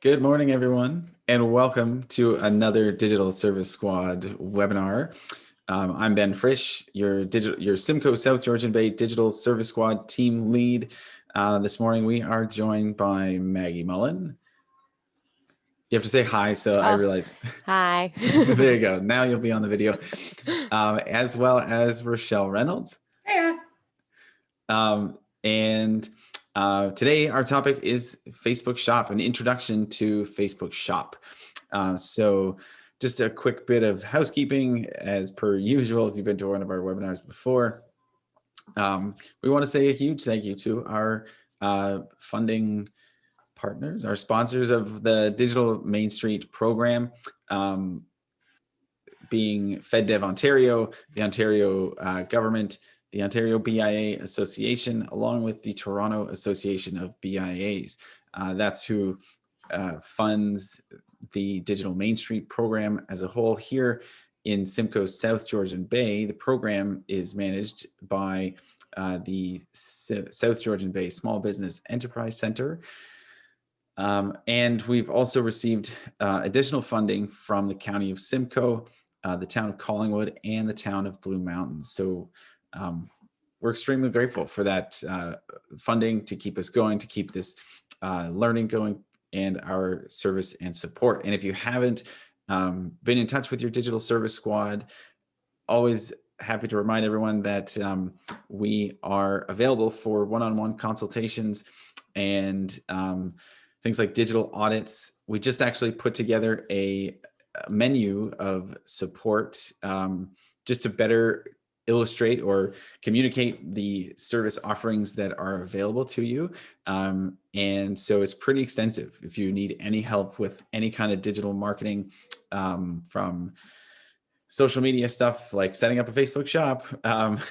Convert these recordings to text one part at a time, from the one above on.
Good morning, everyone, and welcome to another Digital Service Squad webinar. I'm Ben Frisch, your Simcoe South Georgian Bay Digital Service Squad team lead. This morning, we are joined by Maggie Mullen. You have to say hi, so I realize. Hi. There you go. Now you'll be on the video, as well as Rochelle Reynolds. Hiya. Today our topic is Facebook Shop, an introduction to Facebook Shop. So just a quick bit of housekeeping as per usual, if you've been to one of our webinars before. We want to say a huge thank you to our funding partners, our sponsors of the Digital Main Street program, being FedDev Ontario, the Ontario government, the Ontario BIA Association, along with the Toronto Association of BIAs. That's who funds the Digital Main Street program as a whole. Here in Simcoe South Georgian Bay, the program is managed by the South Georgian Bay Small Business Enterprise Center. And we've also received additional funding from the County of Simcoe, the town of Collingwood, and the town of Blue Mountains. So we're extremely grateful for that funding to keep us going, to keep this learning going, and our service and support. And if you haven't been in touch with your Digital Service Squad, always happy to remind everyone that we are available for one-on-one consultations and things like digital audits. We just actually put together a menu of support just to better illustrate or communicate the service offerings that are available to you. And so it's pretty extensive. If you need any help with any kind of digital marketing, from social media stuff like setting up a Facebook shop,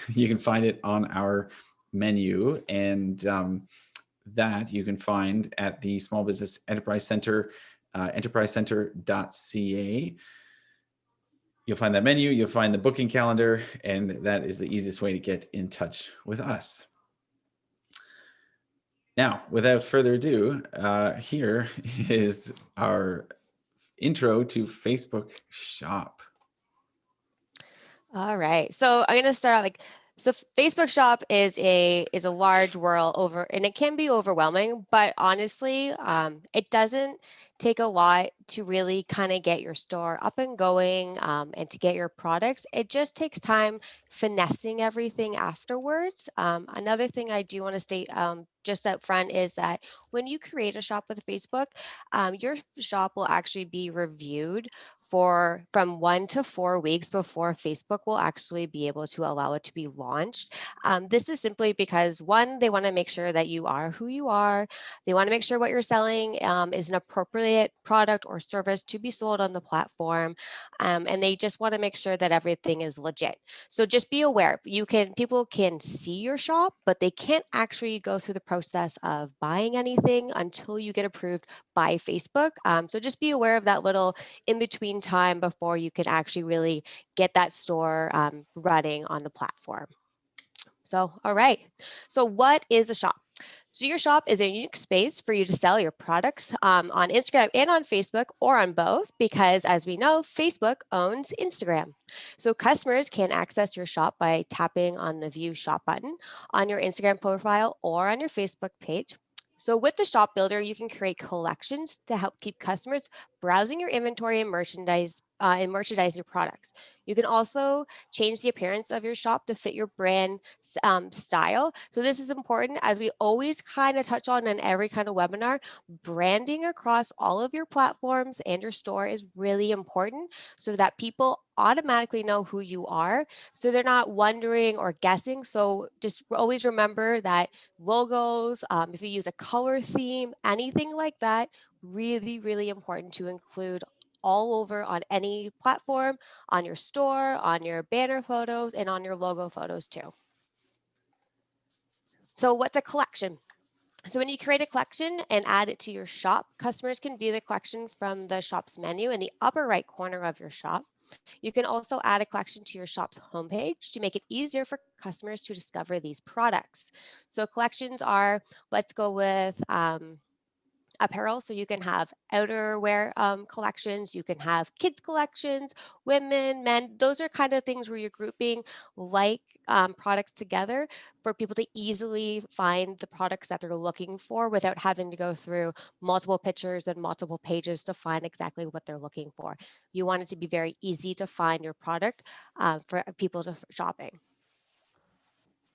you can find it on our menu. And that you can find at the Small Business Enterprise Center, enterprisecenter.ca. You'll find that menu, you'll find the booking calendar, and that is the easiest way to get in touch with us. Now, without further ado, here is our intro to Facebook Shop. All right. So I'm going to start out so Facebook Shop is a large world over, and it can be overwhelming, but honestly, it doesn't take a lot to really kind of get your store up and going and to get your products. It just takes time finessing everything afterwards. Another thing I do want to state just up front is that when you create a shop with Facebook, your shop will actually be reviewed from 1 to 4 weeks before Facebook will actually be able to allow it to be launched. This is simply because, one, they want to make sure that you are who you are. They want to make sure what you're selling is an appropriate product or service to be sold on the platform. And they just want to make sure that everything is legit. So just be aware, people can see your shop, but they can't actually go through the process of buying anything until you get approved by Facebook. So just be aware of that little in-between time before you can actually really get that store running on the platform. So, all right. So what is a shop? So your shop is a unique space for you to sell your products on Instagram and on Facebook, or on both, because as we know, Facebook owns Instagram. So customers can access your shop by tapping on the View Shop button on your Instagram profile or on your Facebook page. So with the Shop Builder, you can create collections to help keep customers browsing your inventory and merchandise your products. You can also change the appearance of your shop to fit your brand style. So this is important, as we always kind of touch on in every kind of webinar. Branding across all of your platforms and your store is really important so that people automatically know who you are, so they're not wondering or guessing. So just always remember that logos, if you use a color theme, anything like that, really, really important to include all over on any platform, on your store, on your banner photos, and on your logo photos too. So what's a collection? So when you create a collection and add it to your shop, customers can view the collection from the shop's menu in the upper right corner of your shop. You can also add a collection to your shop's homepage to make it easier for customers to discover these products. So collections are, let's go with apparel. So you can have outerwear collections, you can have kids collections, women, men. Those are kind of things where you're grouping like products together for people to easily find the products that they're looking for without having to go through multiple pictures and multiple pages to find exactly what they're looking for. You want it to be very easy to find your product for people to shopping.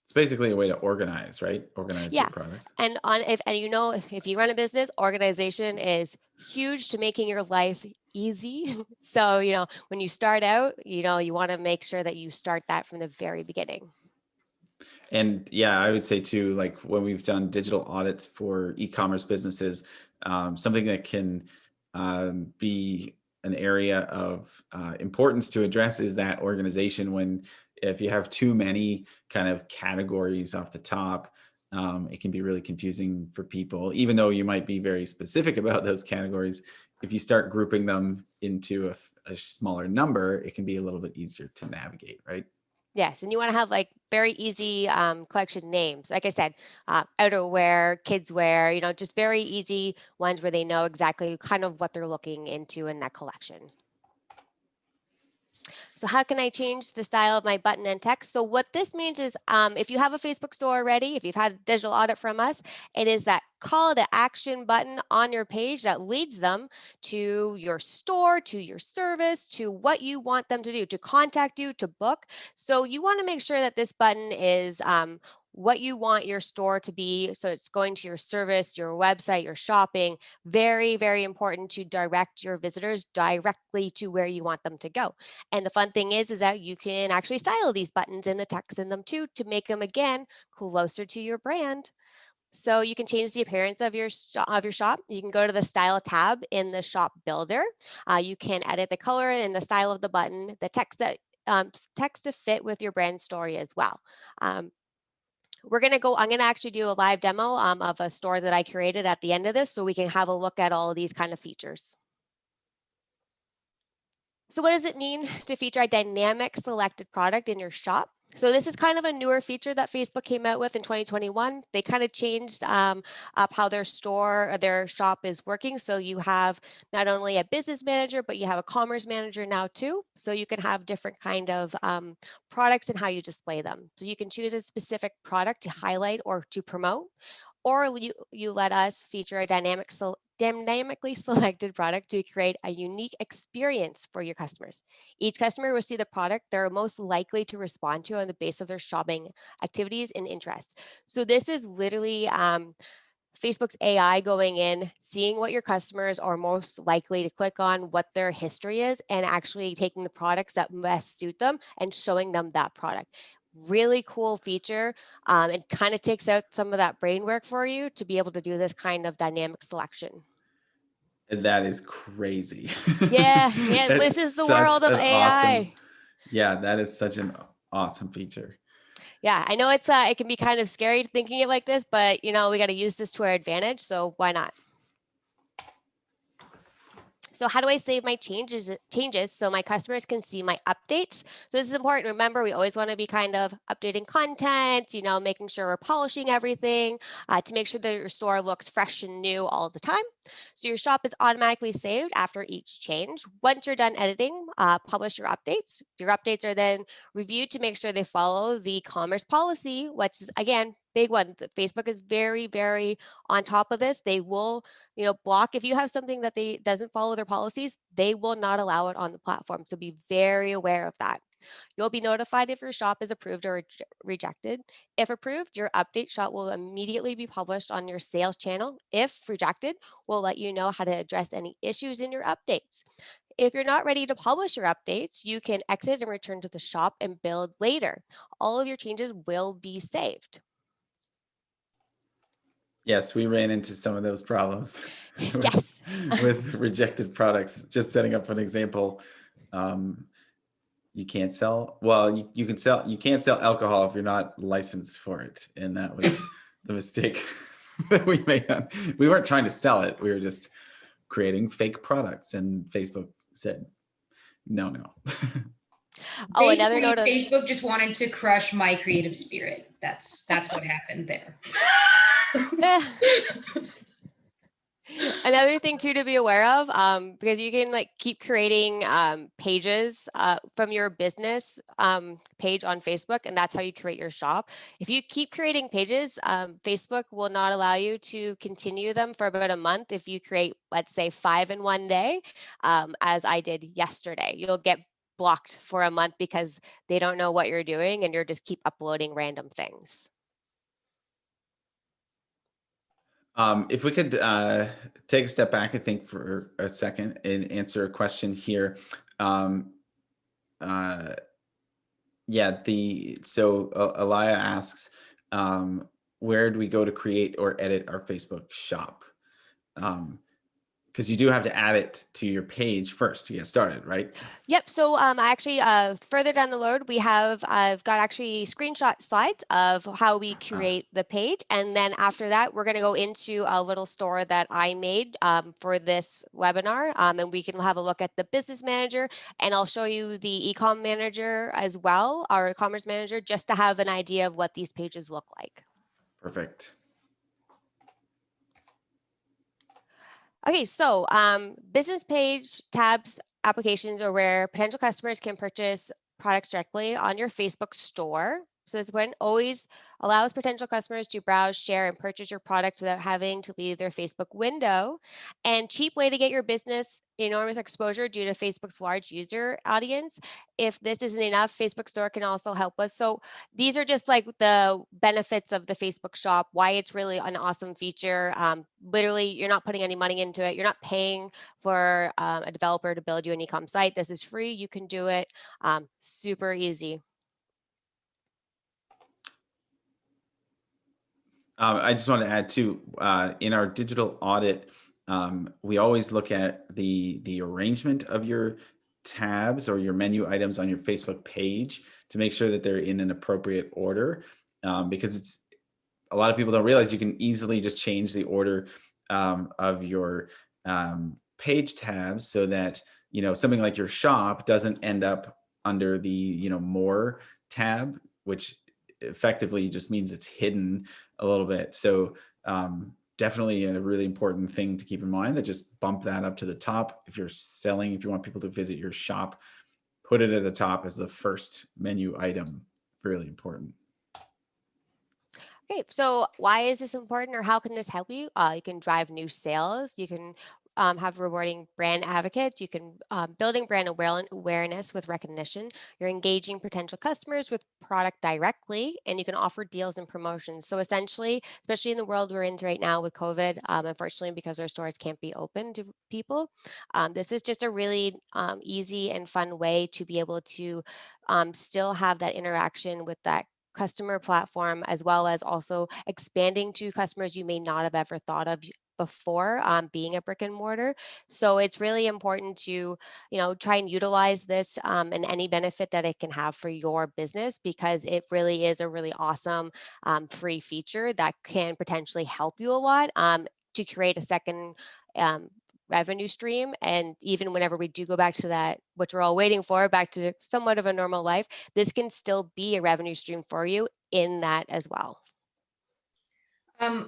It's basically a way to organize, right? Organize your Yeah. products. And if you run a business, organization is huge to making your life easy. So, when you start out, you want to make sure that you start that from the very beginning. And yeah, I would say too, like when we've done digital audits for e-commerce businesses, something that can be an area of importance to address is that organization. When if you have too many kind of categories off the top, it can be really confusing for people, even though you might be very specific about those categories. If you start grouping them into a smaller number, it can be a little bit easier to navigate, right? Yes, and you want to have like very easy collection names. Like I said, outerwear, kids wear, just very easy ones where they know exactly kind of what they're looking into in that collection. So how can I change the style of my button and text? So what this means is if you have a Facebook store already, if you've had a digital audit from us, it is that call to action button on your page that leads them to your store, to your service, to what you want them to do, to contact you, to book. So you want to make sure that this button is what you want your store to be. So it's going to your service, your website, your shopping. Very, very important to direct your visitors directly to where you want them to go. And the fun thing is that you can actually style these buttons and the text in them too to make them, again, closer to your brand. So you can change the appearance of your shop. You can go to the style tab in the shop builder. You can edit the color and the style of the button, the text to fit with your brand story as well. I'm going to actually do a live demo of a store that I created at the end of this so we can have a look at all of these kind of features. So what does it mean to feature a dynamic selected product in your shop? So this is kind of a newer feature that Facebook came out with in 2021. They kind of changed up how their store or their shop is working. So you have not only a business manager, but you have a commerce manager now too. So you can have different kind of products and how you display them. So you can choose a specific product to highlight or to promote, or you let us feature a dynamically selected product to create a unique experience for your customers. Each customer will see the product they're most likely to respond to on the basis of their shopping activities and interests. So this is literally Facebook's AI going in, seeing what your customers are most likely to click on, what their history is, and actually taking the products that best suit them and showing them that product. Really cool feature. It kind of takes out some of that brain work for you to be able to do this kind of dynamic selection. That is crazy. Yeah, this That's is the such world of an awesome, AI. yeah, that is such an awesome feature. Yeah, I know it can be kind of scary thinking it like this, but we got to use this to our advantage. So why not? So how do I save my changes so my customers can see my updates? So this is important. Remember, we always want to be kind of updating content, making sure we're polishing everything to make sure that your store looks fresh and new all the time. So your shop is automatically saved after each change. Once you're done editing, publish your updates. Your updates are then reviewed to make sure they follow the commerce policy, which is, again, big one. Facebook is very, very on top of this. They will block if you have something that they doesn't follow their policies, they will not allow it on the platform. So be very aware of that. You'll be notified if your shop is approved or rejected. If approved, your update shot will immediately be published on your sales channel. If rejected, we'll let you know how to address any issues in your updates. If you're not ready to publish your updates, you can exit and return to the shop and build later. All of your changes will be saved. Yes, we ran into some of those problems Yes. with rejected products. Just setting up an example, you can't sell, well, you can sell, you can't sell alcohol if you're not licensed for it. And that was the mistake that we made. We weren't trying to sell it. We were just creating fake products. And Facebook said, no. Oh, another Basically, note of Facebook just wanted to crush my creative spirit. That's what happened there. Another thing too to be aware of, because you can like keep creating pages from your business page on Facebook, and that's how you create your shop. If you keep creating pages, Facebook will not allow you to continue them for about a month. If you create, let's say, 5 in one day, as I did yesterday, you'll get blocked for a month because they don't know what you're doing and you're just keep uploading random things. If we could take a step back, I think, for a second and answer a question here. Yeah, so Elia asks, where do we go to create or edit our Facebook shop? Because you do have to add it to your page first to get started, right? Yep. So I actually further down the road, I've got actually screenshot slides of how we create the page. And then after that, we're going to go into a little store that I made for this webinar. And we can have a look at the business manager, and I'll show you the e-com manager as well, our commerce manager, just to have an idea of what these pages look like. Perfect. Okay, so business page tabs applications are where potential customers can purchase products directly on your Facebook store. So this one always allows potential customers to browse, share, and purchase your products without having to leave their Facebook window. And cheap way to get your business enormous exposure due to Facebook's large user audience. If this isn't enough, Facebook store can also help us. So these are just like the benefits of the Facebook shop, why it's really an awesome feature. Literally, you're not putting any money into it. You're not paying for a developer to build you an e-com site. This is free. You can do it super easy. I just want to add too, in our digital audit, we always look at the arrangement of your tabs or your menu items on your Facebook page to make sure that they're in an appropriate order, because a lot of people don't realize you can easily just change the order of your page tabs so that something like your shop doesn't end up under the more tab, which effectively just means it's hidden a little bit. So definitely a really important thing to keep in mind, that just bump that up to the top. If you want people to visit your shop, put it at the top as the first menu item. Really important. Okay, so why is this important, or how can this help you? You can drive new sales. You can have rewarding brand advocates. You can building brand awareness with recognition. You're engaging potential customers with product directly, and you can offer deals and promotions. So essentially, especially in the world we're in right now with COVID, unfortunately, because our stores can't be open to people, this is just a really easy and fun way to be able to still have that interaction with that customer platform, as well as also expanding to customers you may not have ever thought of before, being a brick and mortar. So it's really important to try and utilize this and any benefit that it can have for your business, because it really is a really awesome free feature that can potentially help you a lot to create a second revenue stream. And even whenever we do go back to that, which we're all waiting for, back to somewhat of a normal life, this can still be a revenue stream for you in that as well.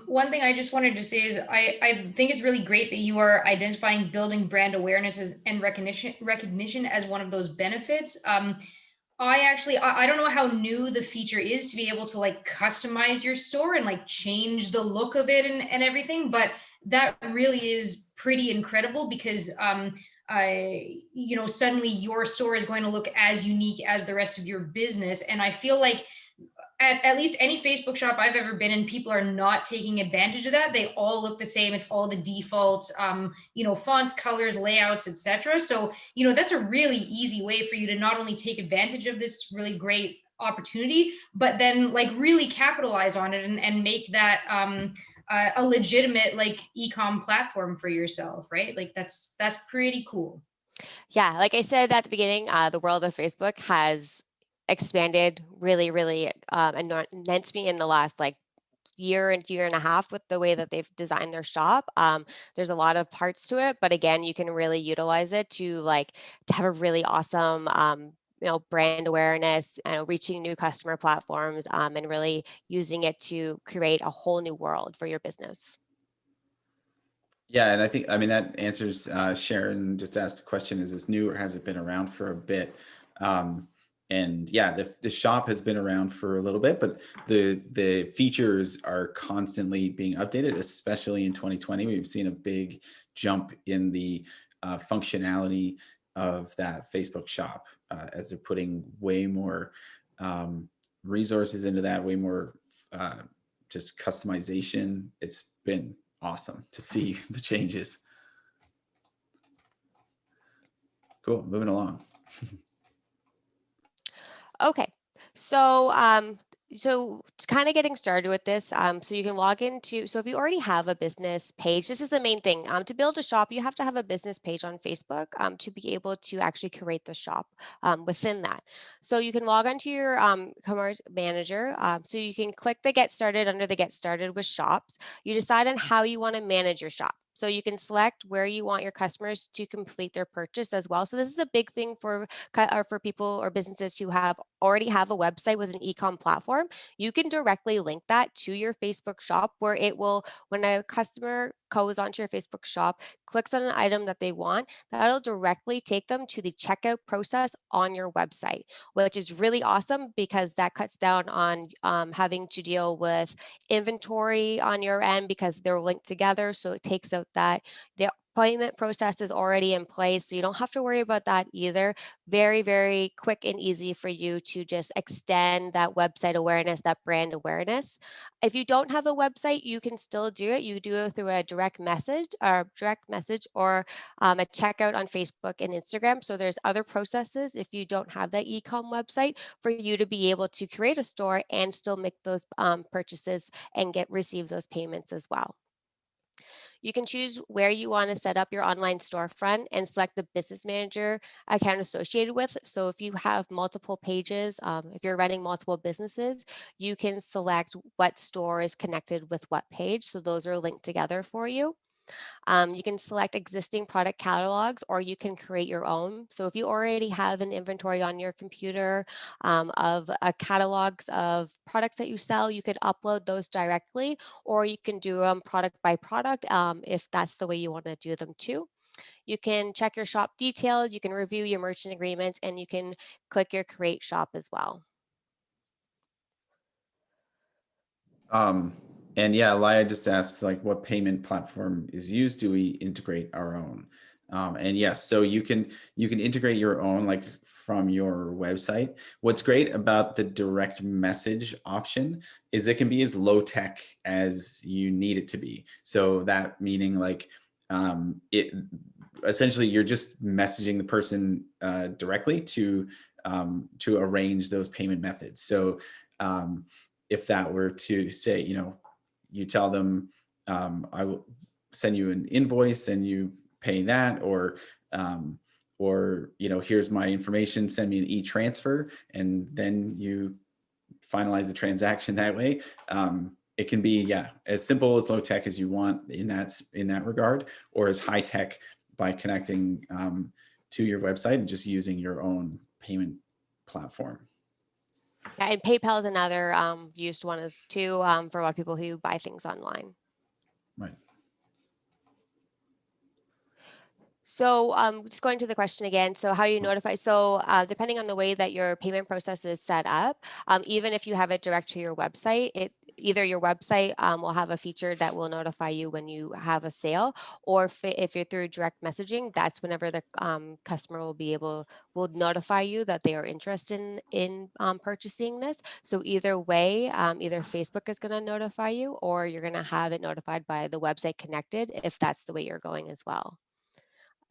One thing I just wanted to say is I think it's really great that you are identifying building brand awareness and recognition as one of those benefits. I don't know how new the feature is to be able to like customize your store and like change the look of it and everything, but that really is pretty incredible because suddenly your store is going to look as unique as the rest of your business. And I feel like at least any Facebook shop I've ever been in, people are not taking advantage of that. They all look the same. It's all the default, fonts, colors, layouts, etc. So, that's a really easy way for you to not only take advantage of this really great opportunity, but then like really capitalize on it and make that a legitimate like e-com platform for yourself, right? Like that's pretty cool. Yeah, like I said at the beginning, the world of Facebook has expanded really, really immensely in the last like year and a half with the way that they've designed their shop. There's a lot of parts to it, but again, you can really utilize it to have a really awesome brand awareness, reaching new customer platforms, and really using it to create a whole new world for your business. Yeah, and I think, I mean, that answers, Sharon just asked the question, is this new or has it been around for a bit? Um, and yeah, the shop has been around for a little bit, but the features are constantly being updated, especially in 2020. We've seen a big jump in the functionality of that Facebook shop as they're putting way more resources into that, way more uh, just customization. It's been awesome to see the changes. Cool, moving along. Okay, so kind of getting started with this, so you can log into, so if you already have a business page, this is the main thing. To build a shop, you have to have a business page on Facebook to be able to actually create the shop within that. So you can log onto your commerce manager. So you can click the Get Started under the Get Started with Shops. You decide on how you want to manage your shop. So you can select where you want your customers to complete their purchase as well. So this is a big thing for people or businesses who already have a website with an e-com platform. You can directly link that to your Facebook shop, where it will, when a customer goes onto your Facebook shop, clicks on an item that they want, that'll directly take them to the checkout process on your website, which is really awesome because that cuts down on having to deal with inventory on your end because they're linked together. So it takes out that the appointment process is already in place. So you don't have to worry about that either. Very, very quick and easy for you to just extend that website awareness, that brand awareness. If you don't have a website, you can still do it. You do it through a direct message or a checkout on Facebook and Instagram. So there's other processes if you don't have that e-com website for you to be able to create a store and still make those purchases and receive those payments as well. You can choose where you want to set up your online storefront and select the business manager account associated with. So if you have multiple pages, if you're running multiple businesses, you can select what store is connected with what page. So those are linked together for you. You can select existing product catalogs or you can create your own. So if you already have an inventory on your computer of catalogs of products that you sell, you could upload those directly, or you can do them product by product if that's the way you want to do them too. You can check your shop details, you can review your merchant agreements, and you can click your create shop as well. Um, and yeah, Elia just asked like what payment platform is used. Do we integrate our own? And yes, so you can integrate your own like from your website. What's great about the direct message option is it can be as low tech as you need it to be. So that meaning like it essentially you're just messaging the person directly to arrange those payment methods. So if that were to say, you tell them, I will send you an invoice and you pay that, or here's my information, send me an e-transfer, and then you finalize the transaction that way. It can be, yeah, as simple as low tech as you want in that regard, or as high tech by connecting to your website and just using your own payment platform. Yeah, and PayPal is another used one as too for a lot of people who buy things online. Right. So just going to the question again, so how you notify, so depending on the way that your payment process is set up, even if you have it direct to your website, either your website will have a feature that will notify you when you have a sale, or if you're through direct messaging, that's whenever the customer will notify you that they are interested in purchasing this. So either way, either Facebook is going to notify you or you're going to have it notified by the website connected if that's the way you're going as well.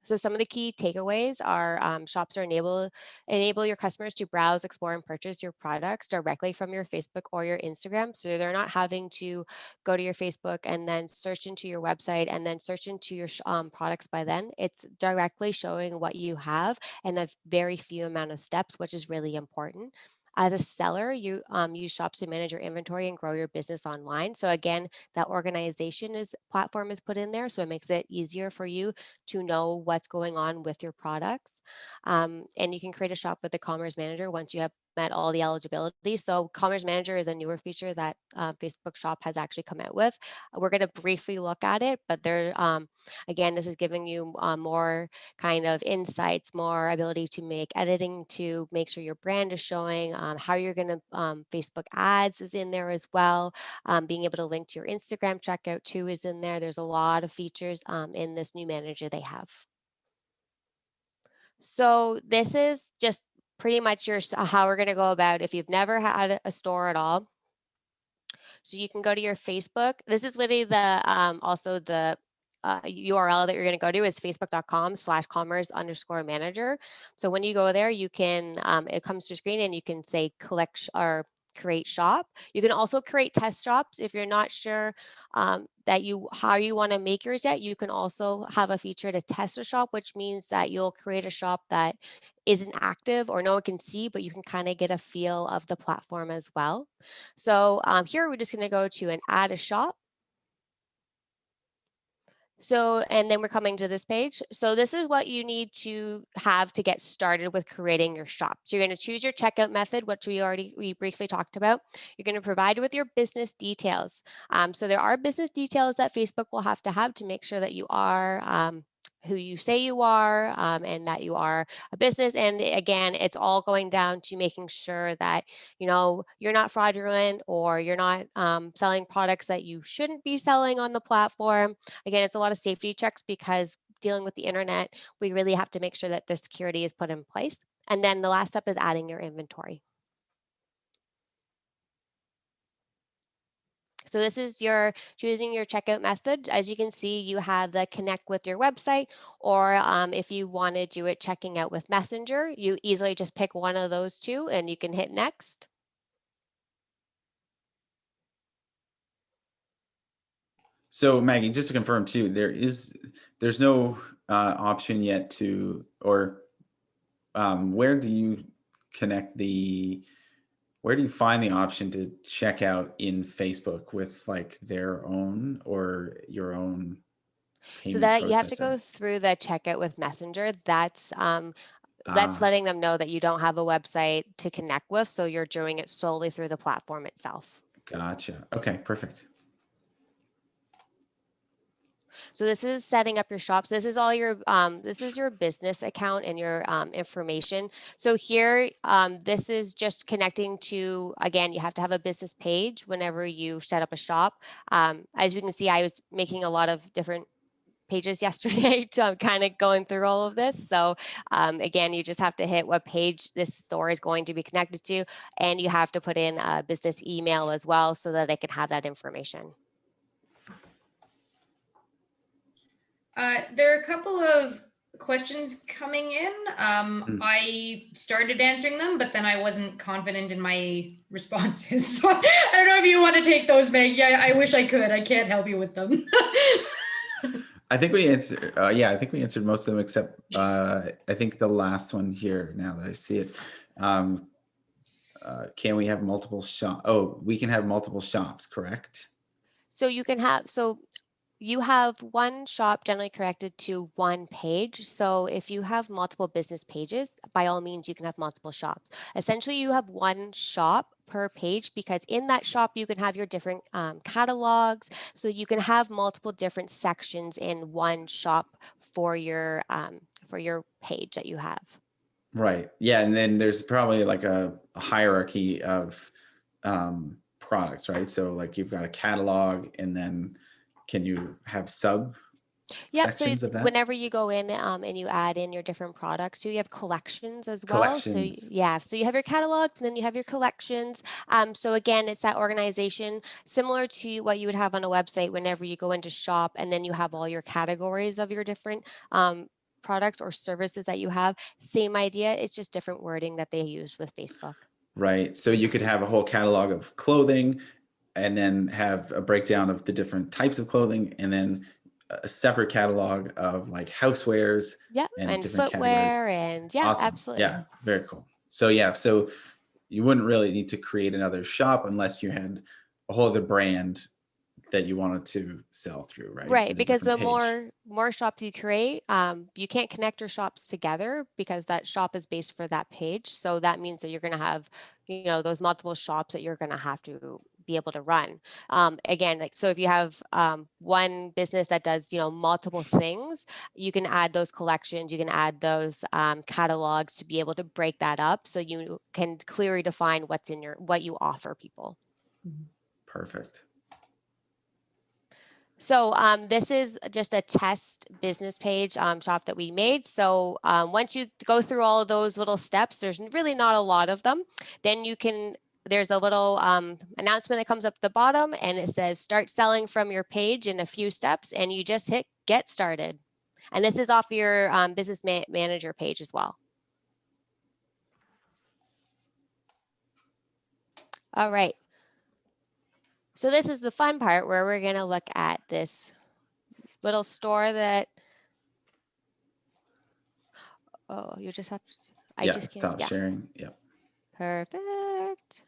So some of the key takeaways are shops are enable your customers to browse, explore, and purchase your products directly from your Facebook or your Instagram. So they're not having to go to your Facebook and then search into your website and then search into your products by then. It's directly showing what you have and a very few amount of steps, which is really important. As a seller, you use shops to manage your inventory and grow your business online. So again, that organization platform is put in there, so it makes it easier for you to know what's going on with your products. And you can create a shop with the Commerce Manager once you have met all the eligibility. So Commerce Manager is a newer feature that Facebook Shop has actually come out with. We're going to briefly look at it, but again, this is giving you more kind of insights, more ability to make editing, to make sure your brand is showing, how you're going to Facebook ads is in there as well. Being able to link to your Instagram checkout too is in there. There's a lot of features in this new manager they have. So this is just pretty much how we're going to go about if you've never had a store at all. So you can go to your Facebook. This is literally the also the URL that you're going to go to is facebook.com/commerce_manager. So when you go there, you can it comes to screen and you can say collect or create shop. You can also create test shops if you're not sure how you want to make yours yet. You can also have a feature to test a shop, which means that you'll create a shop that isn't active or no one can see, but you can kind of get a feel of the platform as well. So here we're just going to go to and add a shop. So, and then we're coming to this page. So this is what you need to have to get started with creating your shop. So you're going to choose your checkout method, which we briefly talked about. You're going to provide with your business details. So there are business details that Facebook will have to make sure that you are who you say you are and that you are a business. And again, it's all going down to making sure that, you're not fraudulent or you're not selling products that you shouldn't be selling on the platform. Again, it's a lot of safety checks because dealing with the internet, we really have to make sure that the security is put in place. And then the last step is adding your inventory. So this is choosing your checkout method. As you can see, you have the connect with your website, or if you want to do it checking out with Messenger, you easily just pick one of those two and you can hit next. So Maggie, just to confirm too, there's no option yet to, or where do you where do you find the option to check out in Facebook with like their own or your own payment so that you have to processor? go through the checkout with Messenger. That's Ah, letting them know that you don't have a website to connect with, so you're doing it solely through the platform itself. gotcha. Okay, perfect. So this is setting up your shops. This is all your this is your business account and your information. So here, this is just connecting to, again, you have to have a business page whenever you set up a shop. As you can see, I was making a lot of different pages yesterday, so I'm kind of going through all of this. So again, you just have to hit what page this store is going to be connected to, and you have to put in a business email as well so that they can have that information. There are a couple of questions coming in. I started answering them, but then I wasn't confident in my responses. So I don't know if you want to take those, Meg. Yeah, I wish I could. I can't help you with them. I think we answered. Yeah, I think we answered most of them, except I think the last one here. Now that I see it, can we have multiple shop? Oh, we can have multiple shops, correct? So you have one shop generally connected to one page. So if you have multiple business pages, by all means, you can have multiple shops. Essentially, you have one shop per page because in that shop, you can have your different catalogs. So you can have multiple different sections in one shop for your page that you have. Right. Yeah, and then there's probably like a hierarchy of products, right? So like you've got a catalog, and then can you have sub Yep. So sections of that? whenever you go in and you add in your different products, so you have collections as well. So Collections. yeah, so you have your catalogs and then you have your collections. So again, it's that organization similar to what you would have on a website whenever you go into shop, and then you have all your categories of your different products or services that you have. Same idea. It's just different wording that they use with Facebook. Right. So you could have a whole catalog of clothing and then have a breakdown of the different types of clothing, and then a separate catalog of like housewares Yep. and And different categories. footwear and yeah, Awesome. absolutely. Yeah, very cool. So yeah, so you wouldn't really need to create another shop unless you had a whole other brand that you wanted to sell through, right? Right, In a because different the page. more shops you create, you can't connect your shops together because that shop is based for that page. So that means that you're going to have, you know, those multiple shops that you're going to have to be able to run. Again, like, so if you have one business that does, you know, multiple things, you can add those collections, you can add those catalogs to be able to break that up, so you can clearly define what's in what you offer people. Perfect. So this is just a test business page shop that we made. So once you go through all of those little steps, there's really not a lot of them. Then you can, there's a little announcement that comes up at the bottom and it says start selling from your page in a few steps, and you just hit get started. And this is off your business manager page as well. All right. So this is the fun part where we're going to look at this little store that, oh, you just have to, I just can't, Stop sharing. Yep. Perfect.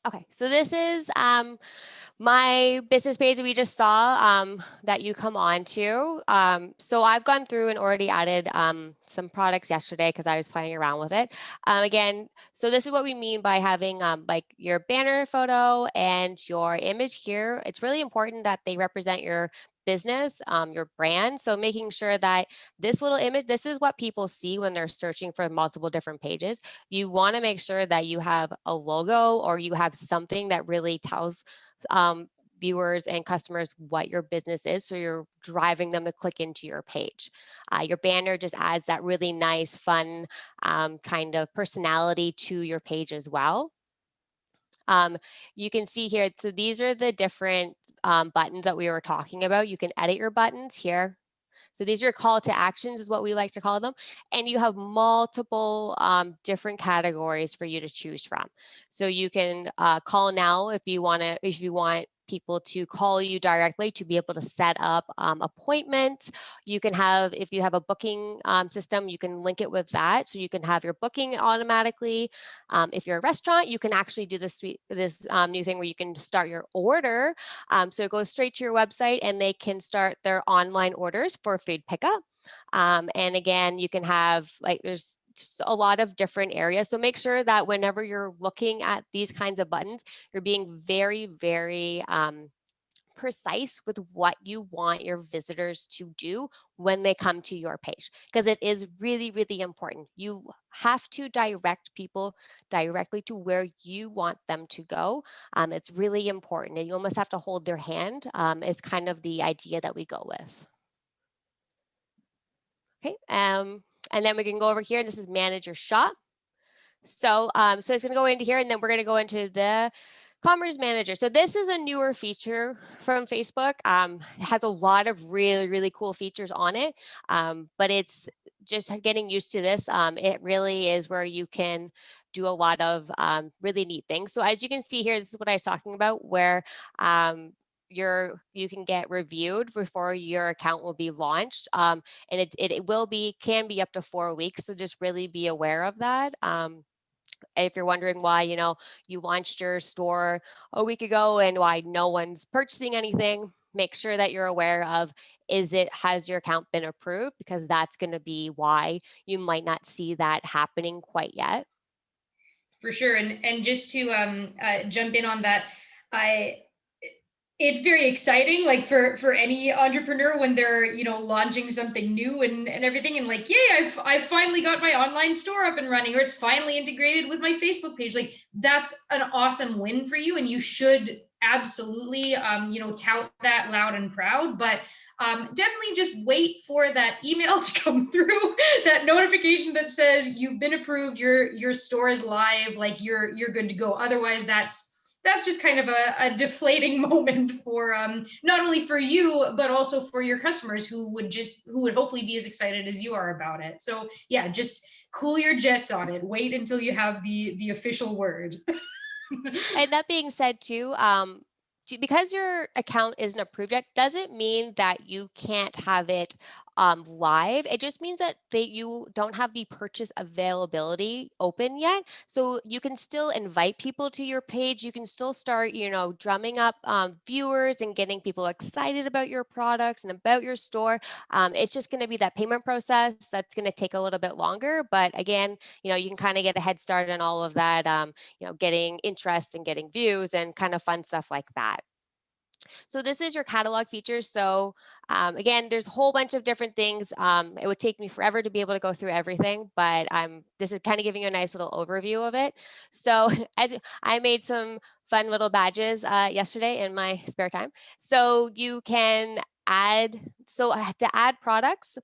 Okay, so this is my business page that we just saw that you come on to. So I've gone through and already added some products yesterday because I was playing around with it. Again, so this is what we mean by having like your banner photo and your image here. It's really important that they represent your business, your brand. So making sure that this little image, this is what people see when they're searching for multiple different pages. You want to make sure that you have a logo or you have something that really tells viewers and customers what your business is, so you're driving them to click into your page. Your banner just adds that really nice, fun kind of personality to your page as well. You can see here, so these are the different buttons that we were talking about. You can edit your buttons here. So these are call to actions is what we like to call them. And you have multiple different categories for you to choose from. So you can call now if you want people to call you directly to be able to set up appointments. You can have, if you have a booking system, you can link it with that. So you can have your booking automatically. If you're a restaurant, you can actually do this new thing where you can start your order. So it goes straight to your website and they can start their online orders for food pickup. And again, you can have, like, there's just a lot of different areas. So make sure that whenever you're looking at these kinds of buttons, you're being very, very precise with what you want your visitors to do when they come to your page, because it is really, really important. You have to direct people directly to where you want them to go. It's really important, and you almost have to hold their hand is kind of the idea that we go with. Okay, and then we can go over here, and this is manage your shop. So, so it's going to go into here, and then we're going to go into the Commerce Manager. So this is a newer feature from Facebook. It has a lot of really, really cool features on it, but it's just getting used to this. It really is where you can do a lot of really neat things. So as you can see here, this is what I was talking about, where you can get reviewed before your account will be launched, and it can be up to 4 weeks. So just really be aware of that. If you're wondering why, you launched your store a week ago and why no one's purchasing anything, make sure that you're aware of, has your account been approved? Because that's going to be why you might not see that happening quite yet. For sure. And just to jump in on that, it's very exciting, like for any entrepreneur when they're launching something new and everything, and like, yay, I've finally got my online store up and running, or it's finally integrated with my Facebook page. Like, that's an awesome win for you, and you should absolutely tout that loud and proud. But definitely just wait for that email to come through, that notification that says you've been approved, your store is live, like you're good to go. Otherwise, that's just kind of a deflating moment for not only for you, but also for your customers who would hopefully be as excited as you are about it. So yeah, just cool your jets on it. Wait until you have the official word. And that being said too, because your account isn't approved yet, doesn't mean that you can't have it live. It just means that you don't have the purchase availability open yet. So you can still invite people to your page. You can still start, drumming up viewers and getting people excited about your products and about your store. It's just going to be that payment process that's going to take a little bit longer. But again, you can kind of get a head start on all of that, getting interest and getting views and kind of fun stuff like that. So this is your catalog features. So again, there's a whole bunch of different things. It would take me forever to be able to go through everything, but this is kind of giving you a nice little overview of it. So as I made some fun little badges yesterday in my spare time. So you can add, to add products,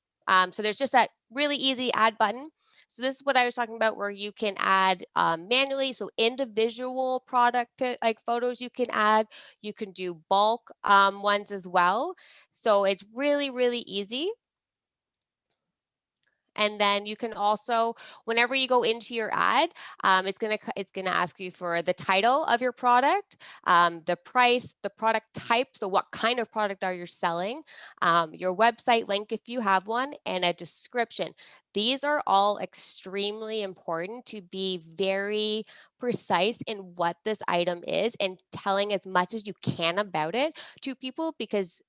so there's just that really easy add button. So this is what I was talking about, where you can add manually. So individual product like photos you can add. You can do bulk ones as well. So it's really, really easy. And then you can also, whenever you go into your ad, it's gonna ask you for the title of your product, the price, the product type, so what kind of product are you selling, your website link if you have one, and a description. These are all extremely important to be very precise in what this item is and telling as much as you can about it to people, because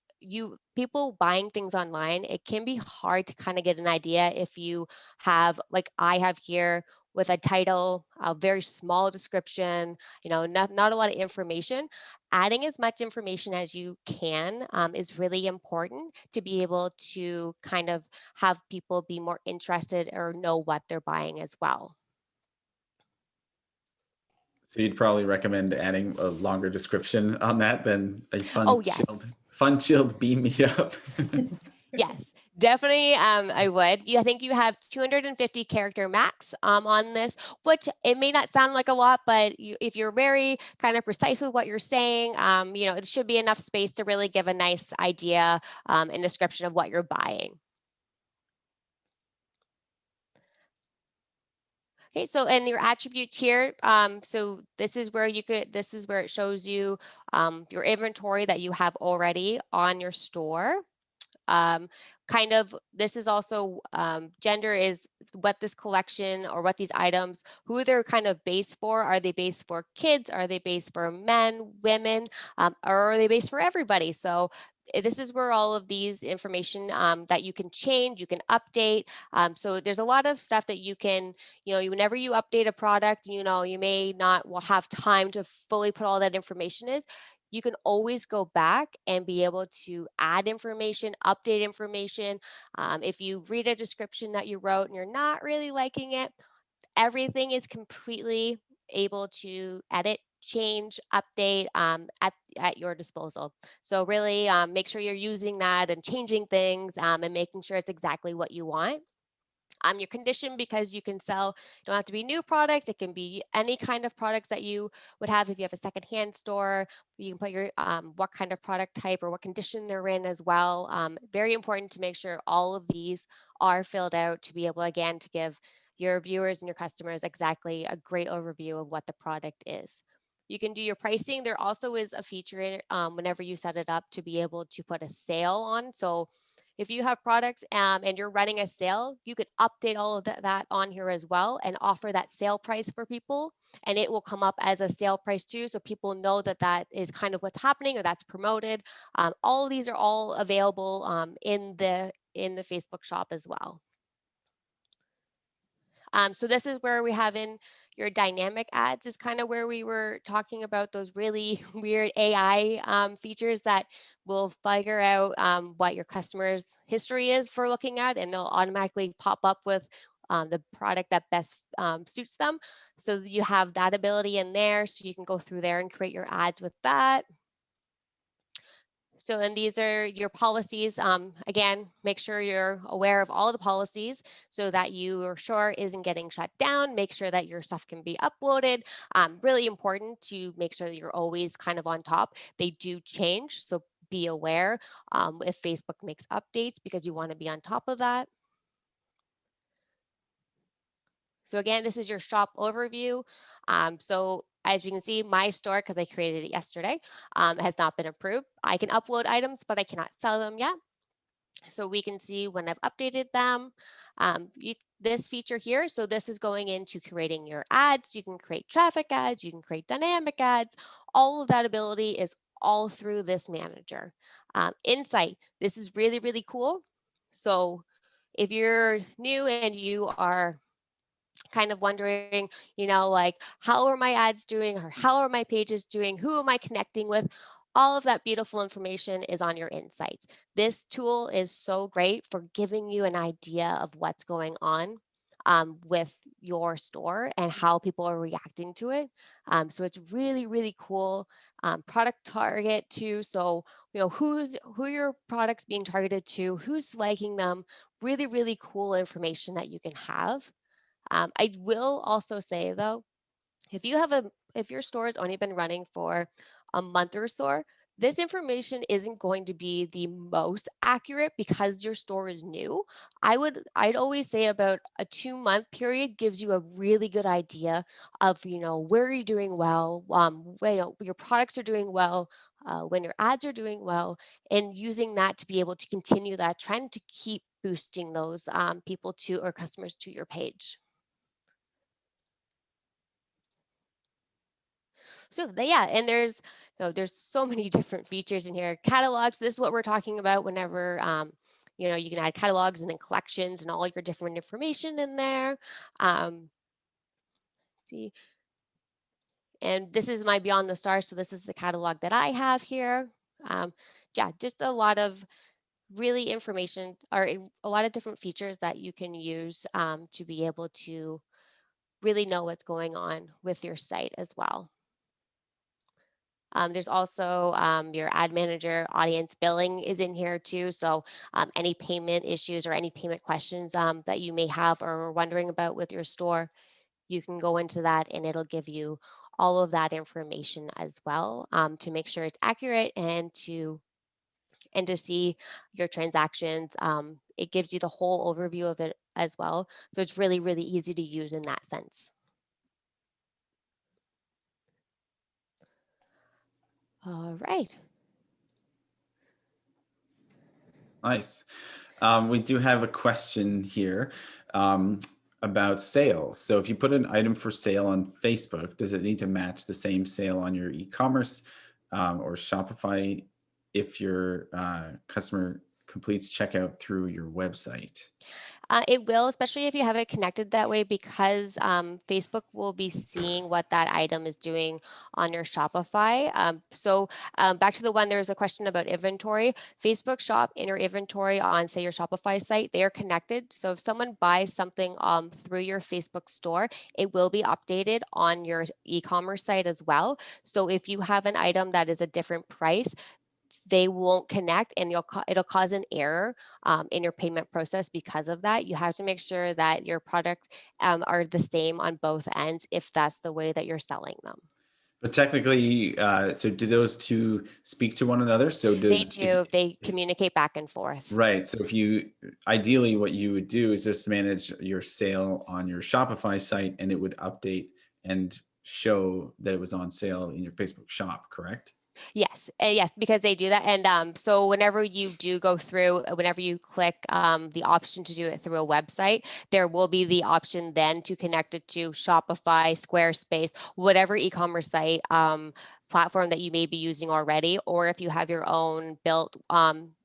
people buying things online, it can be hard to kind of get an idea if you have, like I have here, with a title, a very small description, not a lot of information. Adding as much information as you can is really important to be able to kind of have people be more interested or know what they're buying as well. So you'd probably recommend adding a longer description on that than a Oh, yes. chilled beam me up. Yes, definitely. I would. I think you have 250 character max on this, which it may not sound like a lot, but if you're very kind of precise with what you're saying, it should be enough space to really give a nice idea and description of what you're buying. Okay, so in your attributes here, so this is where it shows you your inventory that you have already on your store. This is also gender is what this collection or what these items, who they're kind of based for. Are they based for kids? Are they based for men, women, or are they based for everybody? So this is where all of these information that you can change, you can update. So there's a lot of stuff that you can, whenever you update a product, you may not have time to fully put all that information in. You can always go back and be able to add information, update information. If you read a description that you wrote and you're not really liking it, everything is completely able to edit, change, update at your disposal. So really make sure you're using that and changing things and making sure it's exactly what you want. Your condition, because you can sell, don't have to be new products. It can be any kind of products that you would have if you have a secondhand store. You can put your what kind of product type or what condition they're in as well. Very important to make sure all of these are filled out to be able, again, to give your viewers and your customers exactly a great overview of what the product is. You can do your pricing. There also is a feature whenever you set it up to be able to put a sale on. So if you have products and you're running a sale, you could update all of that on here as well and offer that sale price for people. And it will come up as a sale price too. So people know that that is kind of what's happening or that's promoted. All of these are all available in the Facebook shop as well. So this is where we have in your dynamic ads is kind of where we were talking about those really weird AI features that will figure out what your customer's history is for looking at, and they'll automatically pop up with the product that best suits them. So you have that ability in there, so you can go through there and create your ads with that. So, and these are your policies. Again, make sure you're aware of all the policies so that your store isn't getting shut down. Make sure that your stuff can be uploaded. Really important to make sure that you're always kind of on top. They do change, so be aware if Facebook makes updates, because you want to be on top of that. So again, this is your shop overview. So as you can see, my store, because I created it yesterday, has not been approved. I can upload items, but I cannot sell them yet. So we can see when I've updated them. This feature here, so this is going into creating your ads. You can create traffic ads, you can create dynamic ads. All of that ability is all through this manager. Insight, this is really, really cool. So if you're new and you are kind of wondering, like, how are my ads doing, or how are my pages doing? Who am I connecting with? All of that beautiful information is on your insights. This tool is so great for giving you an idea of what's going on with your store and how people are reacting to it. So it's really, really cool. Product target too. So, who your product's being targeted to, who's liking them. Really, really cool information that you can have. I will also say though, if your store has only been running for a month or so, this information isn't going to be the most accurate because your store is new. I'd always say about a 2-month period gives you a really good idea of, where you're doing well, when, your products are doing well, when your ads are doing well, and using that to be able to continue that trend to keep boosting those people to or customers to your page. Yeah, and there's so many different features in here. Catalogs, this is what we're talking about whenever you can add catalogs and then collections and all your different information in there. See, and this is my Beyond the Stars, so this is the catalog that I have here. Yeah, just a lot of really information, or a lot of different features that you can use to be able to really know what's going on with your site as well. There's also your ad manager audience billing is in here too. So any payment issues or any payment questions that you may have or are wondering about with your store, you can go into that and it'll give you all of that information as well to make sure it's accurate and to see your transactions. It gives you the whole overview of it as well. So it's really, really easy to use in that sense. All right. Nice. We do have a question here about sales. So if you put an item for sale on Facebook, does it need to match the same sale on your e-commerce or Shopify if your customer completes checkout through your website? It will, especially if you have it connected that way, because Facebook will be seeing what that item is doing on your Shopify. So back to the one, there's a question about inventory. Facebook Shop and your inventory on, say, your Shopify site, they are connected. So if someone buys something through your Facebook store, it will be updated on your e-commerce site as well. So if you have an item that is a different price, they won't connect and it'll cause an error in your payment process because of that. You have to make sure that your product are the same on both ends if that's the way that you're selling them. But technically, so do those two speak to one another? So They does do. They communicate back and forth. right. So if you ideally what you would do is just manage your sale on your Shopify site and it would update and show that it was on sale in your Facebook shop, correct? Yes, yes, because they do that. And so whenever you do go through, whenever you click the option to do it through a website, there will be the option then to connect it to Shopify, Squarespace, whatever e-commerce site platform that you may be using already. Or if you have your own built,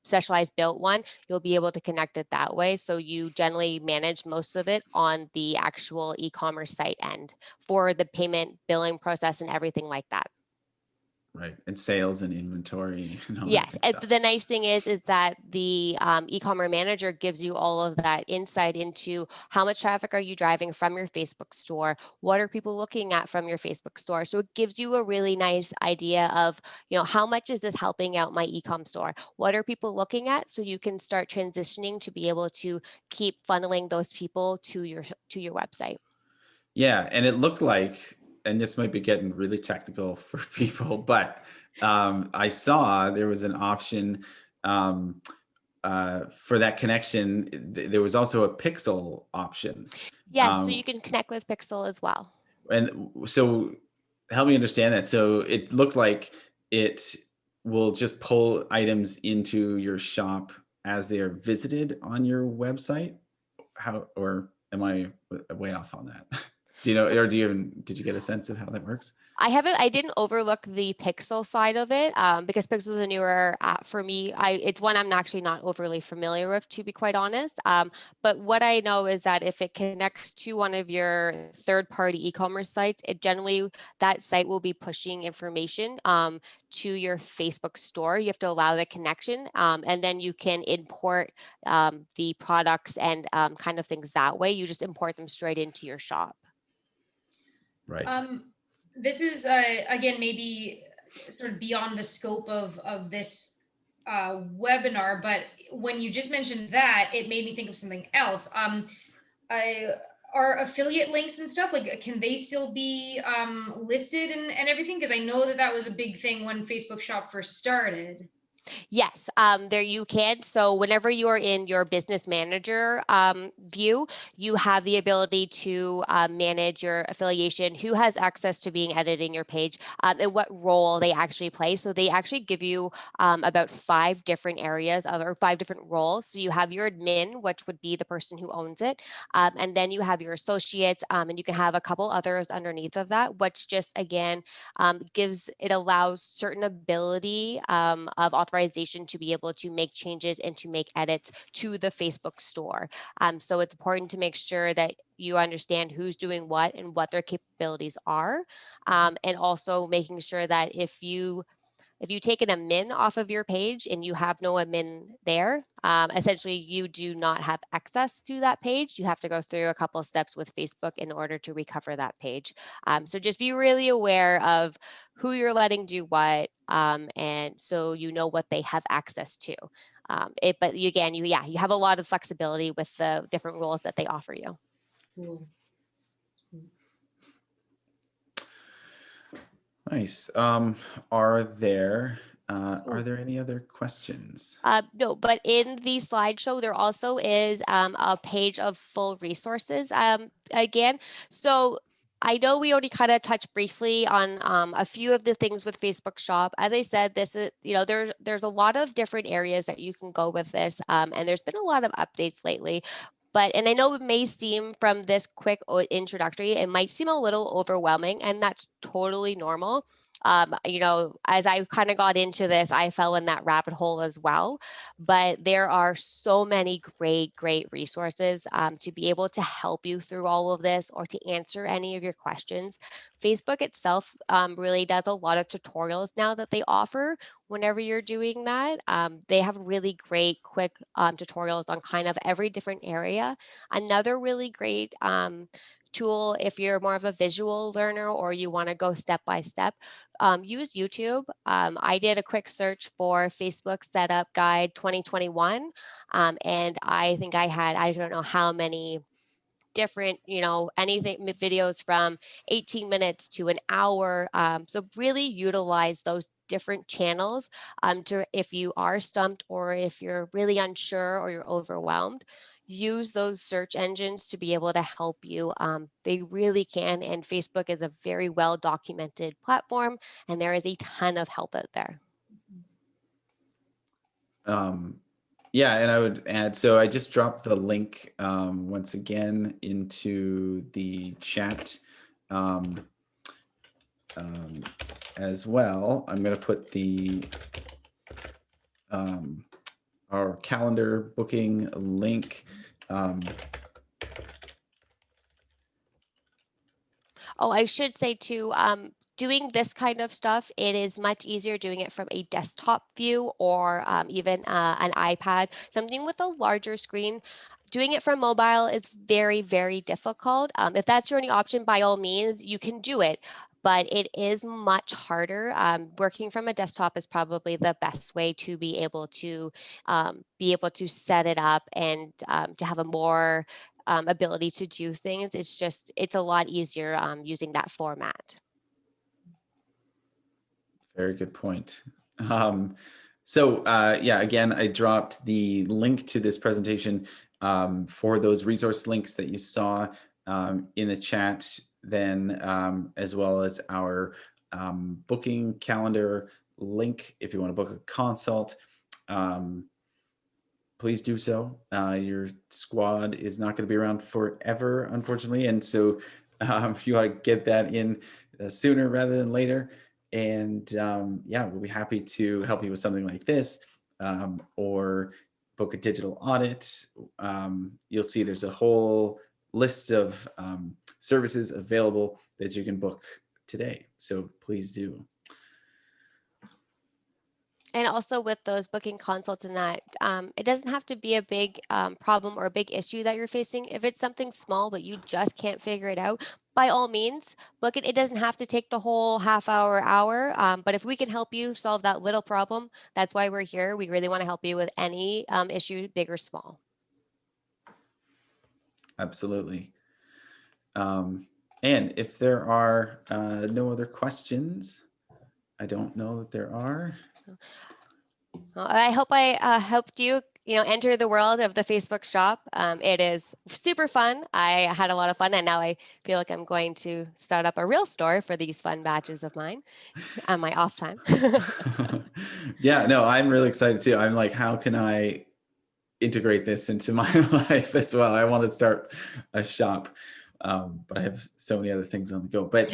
specialized built one, you'll be able to connect it that way. So you generally manage most of it on the actual e-commerce site end for the payment, billing process, and everything like that. Right. And sales and inventory and all that Yes, good stuff. the nice thing is that the e-commerce manager gives you all of that insight into how much traffic are you driving from your Facebook store, what are people looking at from your Facebook store. So it gives you a really nice idea of, how much is this helping out my e-com store? What are people looking at? So you can start transitioning to be able to keep funneling those people to your website. Yeah, and it looked like, and this might be getting really technical for people, but I saw there was an option um, for that connection. There was also a pixel option. Yes, so you Um, can connect with Pixel as well. and so help me understand that. So it looked like it will just pull items into your shop as they are visited on your website? How, or am I way off on that? Do you know, or did you get a sense of how that works? I didn't overlook the Pixel side of it because Pixel is a newer app for me. It's one I'm actually not overly familiar with, to be quite honest. But what I know is that if it connects to one of your third-party e-commerce sites, that site will be pushing information to your Facebook store. You have to allow the connection, and then you can import the products and kind of things that way. You just import them straight into your shop. Right. This is again maybe sort of beyond the scope of this webinar, but when you just mentioned that, it made me think of something else. Are affiliate links and stuff, like, can they still be listed and everything? Because I know that was a big thing when Facebook Shop first started. Yes, there you can. So whenever you are in your business manager view, you have the ability to manage your affiliation, who has access to being editing your page, and what role they actually play. So they actually give you about 5 different areas or 5 different roles. So you have your admin, which would be the person who owns it, and then you have your associates, and you can have a couple others underneath of that, which just again allows certain ability of authorization to be able to make changes and to make edits to the Facebook store. So it's important to make sure that you understand who's doing what and what their capabilities are, and also making sure that if you take an admin off of your page and you have no admin there, essentially you do not have access to that page. You have to go through a couple of steps with Facebook in order to recover that page. So just be really aware of who you're letting do what, and so you know what they have access to. But again, you have a lot of flexibility with the different roles that they offer you. Cool. Nice. Are there any other questions? No, but in the slideshow, there also is a page of full resources again. So I know we already kind of touched briefly on a few of the things with Facebook Shop. As I said, this is, there's a lot of different areas that you can go with this. And there's been a lot of updates lately. And I know it may seem from this quick introductory, it might seem a little overwhelming, and that's totally normal. As I kind of got into this, I fell in that rabbit hole as well. But there are so many great resources to be able to help you through all of this or to answer any of your questions. Facebook itself really does a lot of tutorials now that they offer whenever you're doing that. They have really great, quick tutorials on kind of every different area. Another really great tool, if you're more of a visual learner or you want to go step by step, use YouTube. I did a quick search for Facebook Setup Guide 2021, and I think I don't know how many different, anything videos from 18 minutes to an hour. So really utilize those different channels to, if you are stumped or if you're really unsure or you're overwhelmed, use those search engines to be able to help you. They really can. And Facebook is a very well documented platform, and there is a ton of help out there. Yeah, and I would add, so I just dropped the link once again into the chat as well. I'm going to put our calendar booking link. Oh, I should say too, doing this kind of stuff, it is much easier doing it from a desktop view or even an iPad, something with a larger screen. Doing it from mobile is very difficult. If that's your only option, by all means, you can do it, but it is much harder. Working from a desktop is probably the best way to be able to set it up and to have a more ability to do things. It's a lot easier using that format. Very good point. So yeah, again, I dropped the link to this presentation for those resource links that you saw in the chat, then as well as our booking calendar link if you want to book a consult. please do so. Your squad is not going to be around forever, unfortunately. And so you ought to get that in sooner rather than later. And yeah, we'll be happy to help you with something like this, or book a digital audit. You'll see there's a whole list of services available that you can book today. So please do. And also with those booking consults and that, it doesn't have to be a big problem or a big issue that you're facing. If it's something small, but you just can't figure it out, by all means, book it. It doesn't have to take the whole half hour. But if we can help you solve that little problem, that's why we're here. We really want to help you with any issue, big or small. Absolutely. And if there are no other questions, I don't know that there are. Well, I hope I helped you, enter the world of the Facebook shop. It is super fun. I had a lot of fun, and now I feel like I'm going to start up a real store for these fun batches of mine on my off time. Yeah, no, I'm really excited too. I'm like, how can I integrate this into my life as well? I want to start a shop, but I have so many other things on the go. But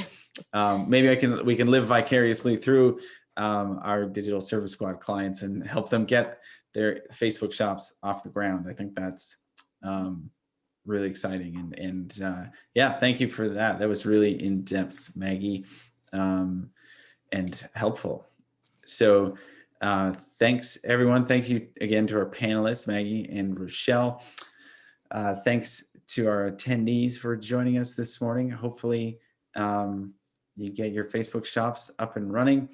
maybe we can live vicariously through our digital service squad clients and help them get their Facebook shops off the ground. I think that's really exciting. And yeah, thank you for that. That was really in depth, Maggie, and helpful. So thanks everyone. Thank you again to our panelists, Maggie and Rochelle. Thanks to our attendees for joining us this morning. Hopefully you get your Facebook shops up and running.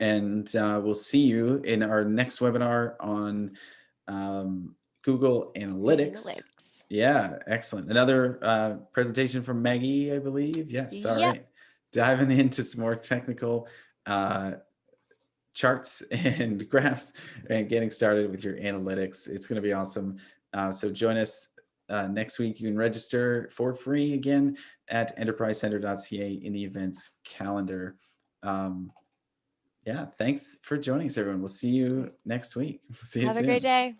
And we'll see you in our next webinar on Google Analytics. Yeah, excellent. Another presentation from Maggie, I believe. Yes, all right. Diving into some more technical charts and graphs and getting started with your analytics. It's going to be awesome. So join us next week. You can register for free again at enterprisecenter.ca in the events calendar. Yeah, thanks for joining us, everyone. We'll see you next week. See you soon. Have a great day.